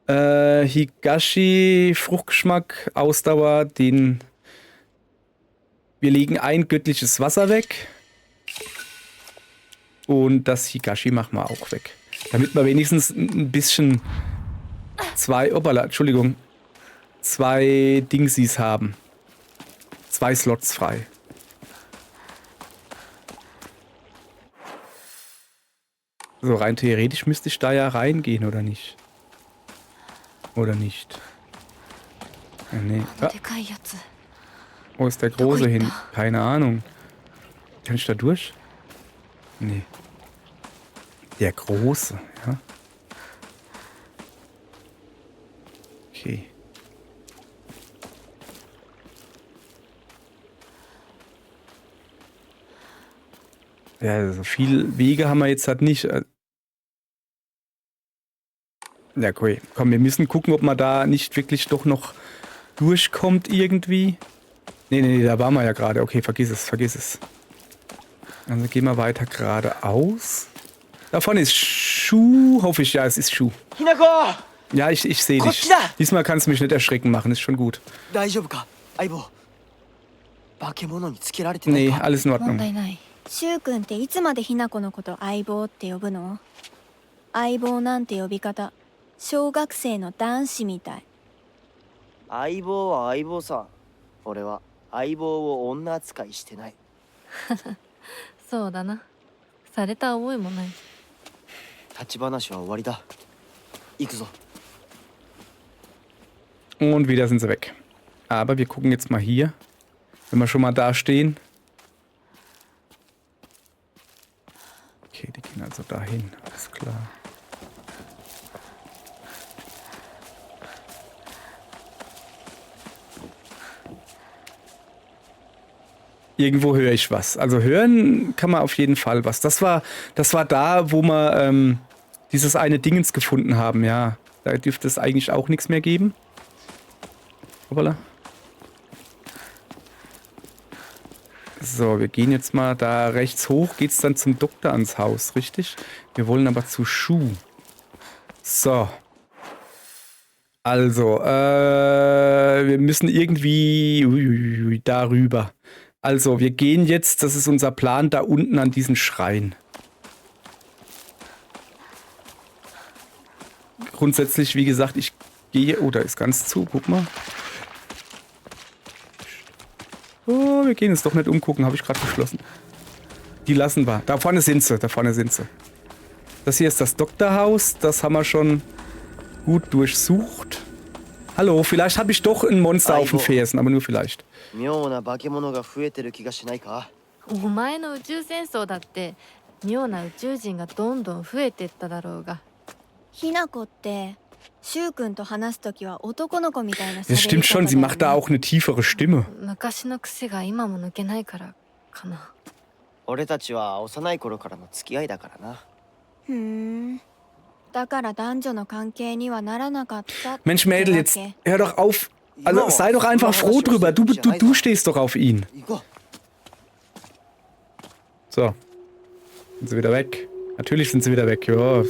Higashi, Fruchtgeschmack, Ausdauer, wir legen ein göttliches Wasser weg. Und das Higashi machen wir auch weg. Damit wir wenigstens ein bisschen zwei Dingsies haben. 2 Slots frei. So, rein theoretisch müsste ich da ja reingehen, oder nicht? Oder nicht? Ja, nee. Ah. Wo ist der Große hin? Keine Ahnung. Kann ich da durch? Nee. Der Große, ja. Okay. Ja, so viel Wege haben wir jetzt halt nicht. Ja, cool. Komm, wir müssen gucken, ob man da nicht wirklich doch noch durchkommt irgendwie. Nee, da waren wir ja gerade. Okay, vergiss es. Also gehen wir weiter geradeaus. Da vorne ist Shu. Hoffe ich, ja, es ist Shu. Hinako! Ja, ich sehe dich. Diesmal kannst du mich nicht erschrecken machen, ist schon gut. Nee, alles in Ordnung. シュウ君っていつまでひな子のこと相棒って呼ぶの？相棒なんて呼び方、小学生の男子みたい。相棒は相棒さ。俺は相棒を女扱いしてない。そうだな。された覚えもない。立ち話は終わりだ。行くぞ。Und wieder sind sie weg. Aber wir gucken jetzt mal hier, wenn wir schon mal da stehen. Okay, die gehen also dahin, alles klar. Irgendwo höre ich was. Also hören kann man auf jeden Fall was. Das war da, wo wir dieses eine Dingens gefunden haben, ja. Da dürfte es eigentlich auch nichts mehr geben. Hoppala. So, wir gehen jetzt mal da rechts hoch. Geht's dann zum Doktor ans Haus, richtig? Wir wollen aber zu Shu. So. Also, wir müssen irgendwie darüber. Also, wir gehen jetzt, das ist unser Plan, da unten an diesen Schrein. Grundsätzlich, wie gesagt, ich gehe... Oh, da ist ganz zu, guck mal. Oh, wir gehen uns doch nicht umgucken, habe ich gerade beschlossen. Die lassen wir. Da vorne sind sie, Das hier ist das Doktorhaus, das haben wir schon gut durchsucht. Hallo, vielleicht habe ich doch ein Monster auf den Fersen, aber nur vielleicht. 妙な化け物が増えてる気がしないか？お前の宇宙戦争だって妙な宇宙人がどんどん増えてっただろうが。ひな子ってシュウ君と話すときは男の子みたいな喋り方だよね。 Das stimmt schon, sie macht da auch eine tiefere Stimme. 昔の癖が今も抜けないからかな。俺たちは幼い頃からの付き合いだからな。ふーん。だから男女の関係にはならなかった。 Mensch, Mädel, jetzt hör doch auf. Also sei doch einfach froh drüber. Du stehst doch auf ihn. So. Sind sie wieder weg? Natürlich sind sie wieder weg. Ja.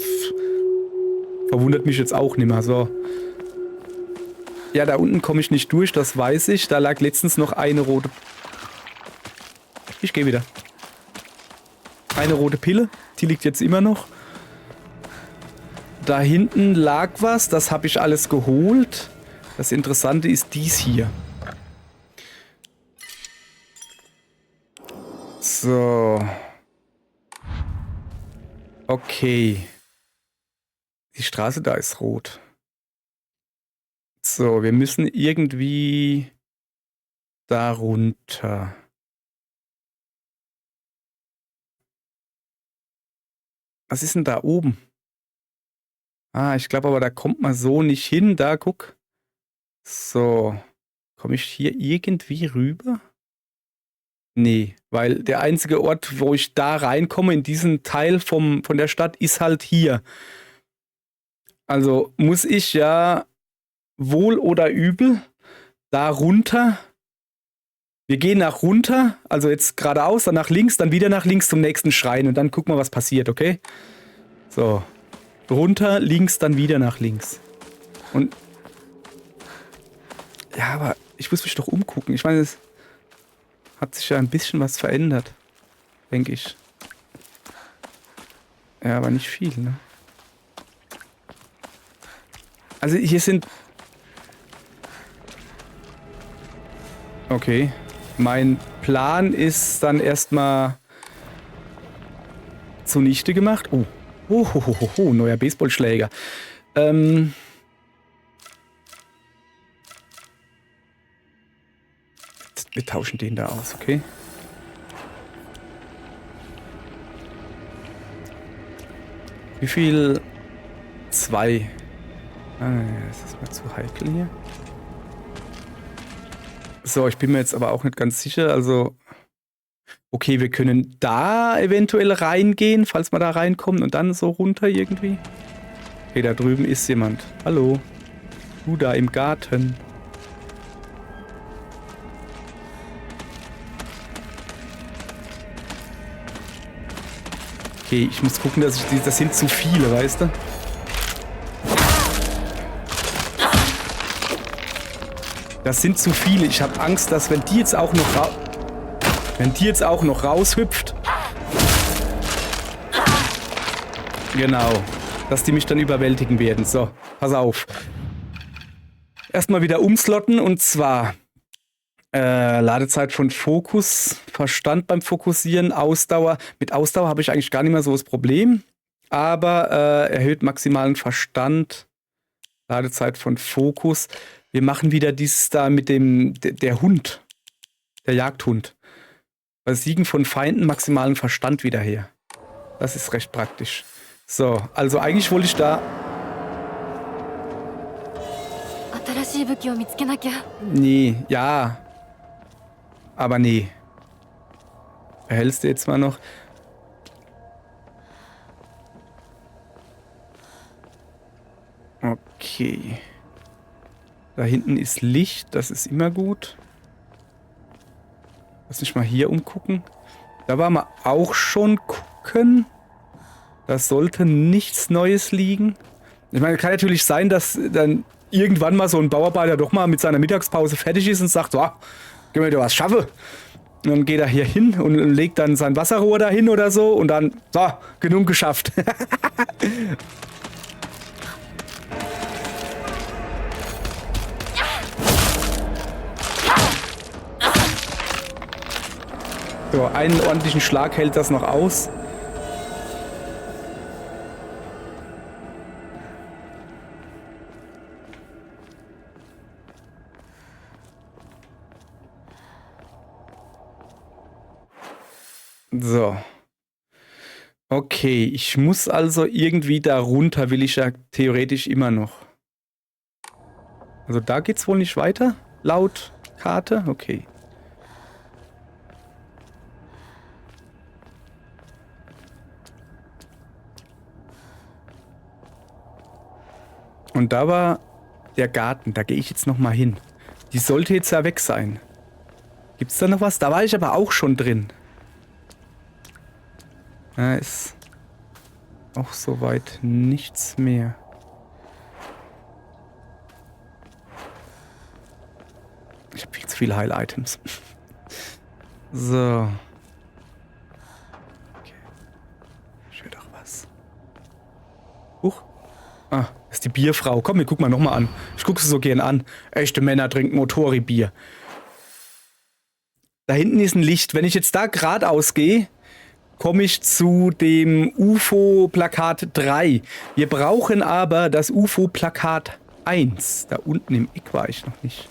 Verwundert mich jetzt auch nicht mehr. So. Ja, da unten komme ich nicht durch, das weiß ich. Da lag letztens noch eine rote... Ich gehe wieder. Eine rote Pille, die liegt jetzt immer noch. Da hinten lag was, das habe ich alles geholt. Das Interessante ist dies hier. So. Okay. Die Straße da ist rot. So, wir müssen irgendwie da runter. Was ist denn da oben? Ah, ich glaube aber, da kommt man so nicht hin. Da, guck. So. Komme ich hier irgendwie rüber? Nee, weil der einzige Ort, wo ich da reinkomme, in diesen Teil von der Stadt, ist halt hier. Also muss ich ja wohl oder übel da runter. Wir gehen nach runter, also jetzt geradeaus, dann nach links, dann wieder nach links zum nächsten Schrein und dann gucken wir, was passiert, okay? So. Runter, links, dann wieder nach links. Und ja, aber ich muss mich doch umgucken. Ich meine, es hat sich ja ein bisschen was verändert, denke ich. Ja, aber nicht viel, ne? Also hier sind... Okay. Mein Plan ist dann erstmal zunichte gemacht. Oh. Neuer Baseballschläger. Wir tauschen den da aus, okay? Wie viel? 2. Ah, das ist mal zu heikel hier. So, ich bin mir jetzt aber auch nicht ganz sicher. Also, okay, wir können da eventuell reingehen, falls wir da reinkommen und dann so runter irgendwie. Okay, da drüben ist jemand. Hallo. Du da im Garten. Okay, ich muss gucken, dass ich das sind zu viele, weißt du? Das sind zu viele. Ich habe Angst, dass wenn die jetzt auch noch raushüpft. Genau. Dass die mich dann überwältigen werden. So, pass auf. Erstmal wieder umslotten und zwar Ladezeit von Fokus, Verstand beim Fokussieren, Ausdauer. Mit Ausdauer habe ich eigentlich gar nicht mehr so das Problem. Aber erhöht maximalen Verstand. Ladezeit von Fokus. Wir machen wieder dieses da mit dem, der Hund. Der Jagdhund. Besiegen von Feinden maximalen Verstand wieder her. Das ist recht praktisch. So, also eigentlich wollte ich da... Nee, ja. Aber nee. Behältst du jetzt mal noch... Okay. Da hinten ist Licht, das ist immer gut. Lass mich mal hier umgucken. Da waren wir auch schon gucken. Da sollte nichts Neues liegen. Ich meine, kann natürlich sein, dass dann irgendwann mal so ein Bauarbeiter doch mal mit seiner Mittagspause fertig ist und sagt, so, gehen wir wieder was schaffen. Und dann geht er hier hin und legt dann sein Wasserrohr dahin oder so und dann, so, genug geschafft. So, einen ordentlichen Schlag hält das noch aus. So. Okay, ich muss also irgendwie da runter, will ich ja theoretisch immer noch. Also da geht's wohl nicht weiter, laut Karte. Okay. Und da war der Garten, da gehe ich jetzt noch mal hin. Die sollte jetzt ja weg sein. Gibt's da noch was? Da war ich aber auch schon drin. Da ist auch soweit nichts mehr. viele Heil-Items. So. Okay. Ich höre doch was. Huch. Ah, das ist die Bierfrau. Komm, wir gucken mal nochmal an. Ich gucke sie so gern an. Echte Männer trinken Motori-Bier. Da hinten ist ein Licht. Wenn ich jetzt da geradeaus gehe, komme ich zu dem UFO-Plakat 3. Wir brauchen aber das UFO-Plakat 1. Da unten im Eck war ich noch nicht.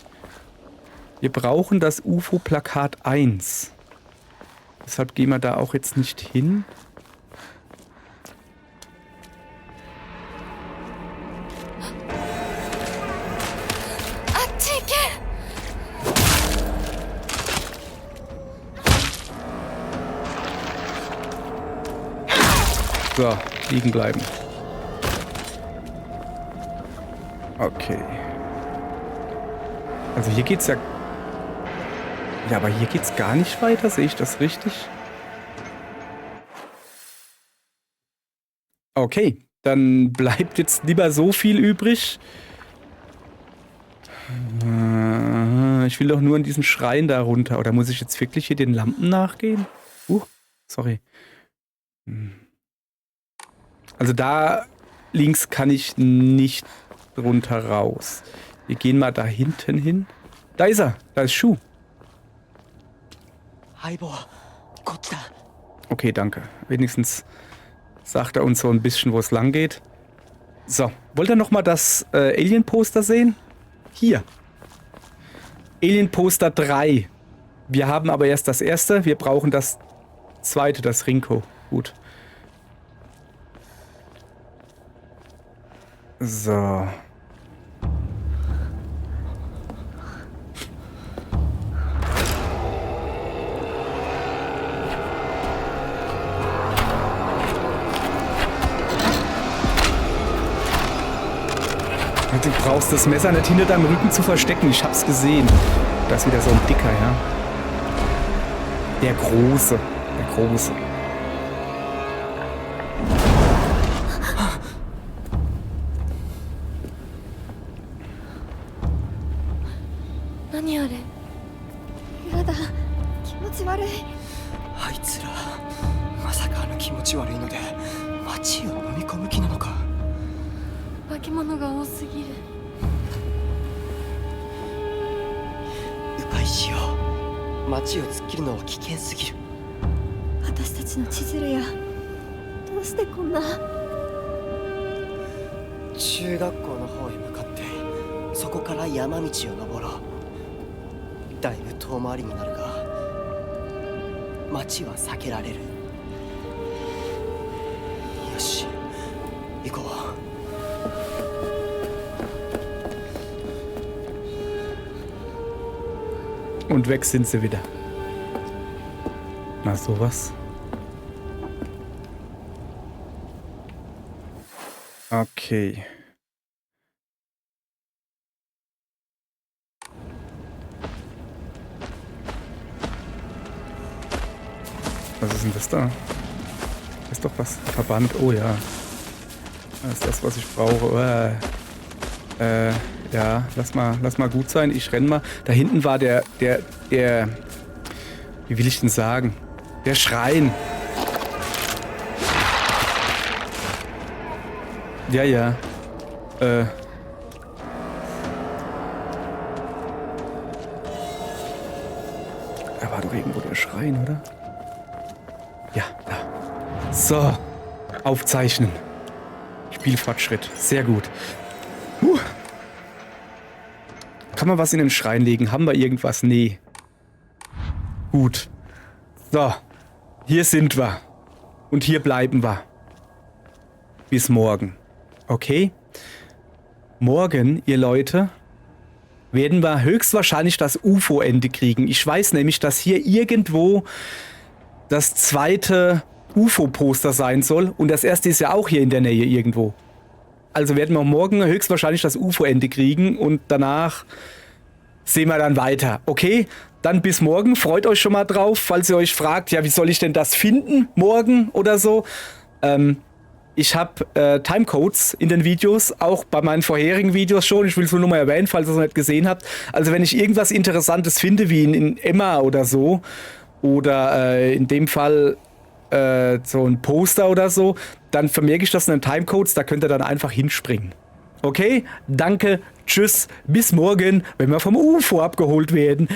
Wir brauchen das UFO-Plakat 1. Deshalb gehen wir da auch jetzt nicht hin. So, liegen bleiben. Okay. Also hier geht's ja... Ja, aber hier geht's gar nicht weiter. Sehe ich das richtig? Okay, dann bleibt jetzt lieber so viel übrig. Ich will doch nur in diesen Schrein da runter. Oder muss ich jetzt wirklich hier den Lampen nachgehen? Sorry. Also da links kann ich nicht runter raus. Wir gehen mal da hinten hin. Da ist er. Da ist Shu. Okay, danke. Wenigstens sagt er uns so ein bisschen, wo es lang geht. So, wollt ihr nochmal das Alien-Poster sehen? Hier. Alien-Poster 3. Wir haben aber erst das erste. Wir brauchen das zweite, das Rinko. Gut. So. Du brauchst das Messer nicht hinter deinem Rücken zu verstecken. Ich hab's gesehen. Da ist wieder so ein Dicker, ja. Der Große. Der Große. Und weg sind sie wieder. Na, sowas. Okay. Was ist denn das da? Das ist doch was. Verband. Oh ja. Das ist das, was ich brauche. Ja, lass mal gut sein. Ich renn mal. Da hinten war der, wie will ich denn sagen? Der Schrein. Ja. Er war doch irgendwo der Schrein, oder? Ja, da. So. Aufzeichnen. Spielfortschritt. Sehr gut. Kann man was in den Schrein legen? Haben wir irgendwas? Nee. Gut. So. Hier sind wir. Und hier bleiben wir. Bis morgen. Okay? Morgen, ihr Leute, werden wir höchstwahrscheinlich das UFO-Ende kriegen. Ich weiß nämlich, dass hier irgendwo das zweite UFO-Poster sein soll. Und das erste ist ja auch hier in der Nähe irgendwo. Also werden wir morgen höchstwahrscheinlich das UFO-Ende kriegen und danach sehen wir dann weiter. Okay, dann bis morgen. Freut euch schon mal drauf, falls ihr euch fragt, ja, wie soll ich denn das finden morgen oder so. Ich habe Timecodes in den Videos, auch bei meinen vorherigen Videos schon. Ich will es nur mal erwähnen, falls ihr es noch nicht gesehen habt. Also wenn ich irgendwas Interessantes finde, wie in Emma oder so, oder in dem Fall so ein Poster oder so, dann vermerke ich das in den Timecodes, da könnt ihr dann einfach hinspringen. Okay, danke, tschüss, bis morgen, wenn wir vom UFO abgeholt werden.